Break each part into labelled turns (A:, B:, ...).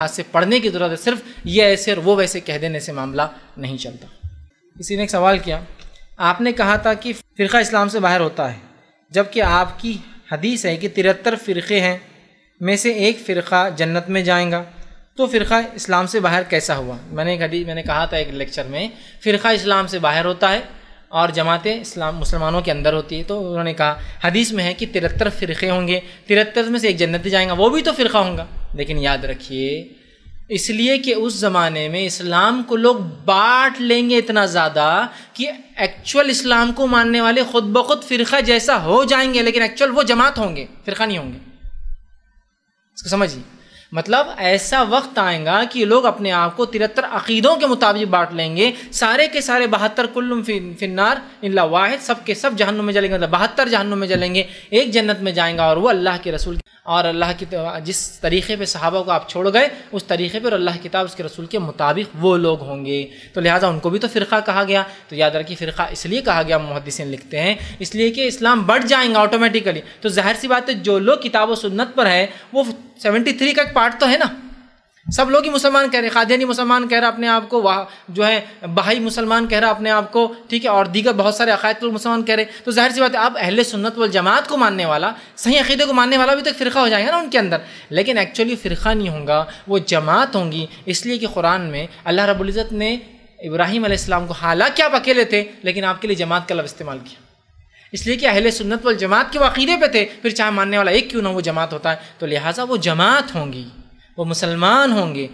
A: ہاتھ سے پڑھنے کی ضرورت ہے، صرف یہ ایسے اور وہ ویسے کہہ دینے سے معاملہ نہیں چلتا۔ کسی نے ایک سوال کیا، آپ نے کہا تھا کہ فرقہ اسلام سے باہر ہوتا ہے، جبکہ آپ کی حدیث ہے کہ 73 فرقے ہیں میں سے ایک فرقہ جنت میں جائیں گا، تو فرقہ اسلام سے باہر کیسا ہوا؟ میں نے کہا تھا ایک لیکچر میں، فرقہ اسلام سے باہر ہوتا ہے اور جماعتیں اسلام مسلمانوں کے اندر ہوتی ہے۔ تو انہوں نے کہا حدیث میں ہے کہ 73 فرقے ہوں گے، 73 میں سے ایک جنت جائیں گا، وہ بھی تو فرقہ ہوں گا۔ لیکن یاد رکھیے، اس لیے کہ اس زمانے میں اسلام کو لوگ بانٹ لیں گے اتنا زیادہ کہ ایکچول اسلام کو ماننے والے خود بخود فرقہ جیسا ہو جائیں گے، لیکن ایکچول وہ جماعت ہوں گے، فرقہ نہیں ہوں گے۔ اس کو سمجھیے، مطلب ایسا وقت آئے گا کہ لوگ اپنے آپ کو 73 عقیدوں کے مطابق بانٹ لیں گے، سارے کے سارے 72 کلم فی النار الا واحد، سب کے سب جہنم میں جلیں گے، مطلب 72 جہنم میں جلیں گے، ایک جنت میں جائیں گا، اور وہ اللہ کے رسول اور اللہ کی جس طریقے پہ صحابہ کو آپ چھوڑ گئے اس طریقے پر اللہ کی کتاب اس کے رسول کے مطابق وہ لوگ ہوں گے۔ تو لہٰذا ان کو بھی تو فرقہ کہا گیا۔ تو یاد رکھیے فرقہ اس لیے کہا گیا، محدثین لکھتے ہیں اس لیے کہ اسلام بڑھ جائیں گا آٹومیٹیکلی۔ تو ظاہر سی بات ہے جو لوگ کتاب و سنت پر ہے وہ 73 کا ایک پارٹ تو ہے نا، سب لوگ ہی مسلمان کہہ رہے، قادیانی مسلمان کہہ رہا اپنے آپ کو، جو ہے بہائی مسلمان کہہ رہا اپنے آپ کو، ٹھیک ہے، اور دیگر بہت سارے عقائد لوگ مسلمان کہہ رہے۔ تو ظاہر سی بات ہے اب اہل سنت والجماعت کو ماننے والا، صحیح عقیدے کو ماننے والا بھی تو ایک فرقہ ہو جائے گا نا ان کے اندر، لیکن ایکچولی فرقہ نہیں ہوگا، وہ جماعت ہوں گی۔ اس لیے کہ قرآن میں اللہ رب العزت نے ابراہیم علیہ السلام کو، حالانکہ آپ اکیلے تھے لیکن آپ کے لیے جماعت کا لفظ استعمال کیا، اس لیے کہ اہل سنت والجماعت کے وہ عقیدے پہ تھے، پھر چاہے ماننے والا ایک کیوں نہ وہ جماعت ہوتا ہے، تو لہٰذا وہ جماعت ہوں گی، وہ مسلمان ہوں گے۔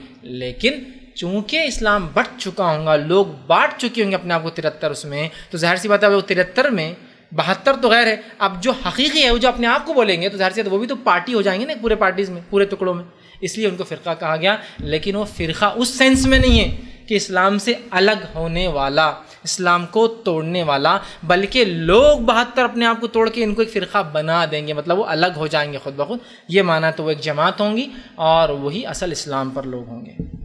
A: لیکن چونکہ اسلام بٹ چکا ہوگا، لوگ بانٹ چکے ہوں گے اپنے آپ کو 73 اس میں، تو ظاہر سی بات ہے وہ 73 میں 72 تو غیر ہے، اب جو حقیقی ہے وہ جو اپنے آپ کو بولیں گے تو ظاہر سی بات ہے وہ بھی تو پارٹی ہو جائیں گے نا پورے پارٹیز میں، پورے ٹکڑوں میں، اس لیے ان کو فرقہ کہا گیا۔ لیکن وہ فرقہ اس سینس میں نہیں ہے کہ اسلام سے الگ ہونے والا، اسلام کو توڑنے والا، بلکہ لوگ 72 اپنے آپ کو توڑ کے ان کو ایک فرقہ بنا دیں گے، مطلب وہ الگ ہو جائیں گے خود بخود، یہ معنی تو وہ ایک جماعت ہوں گی اور وہی اصل اسلام پر لوگ ہوں گے۔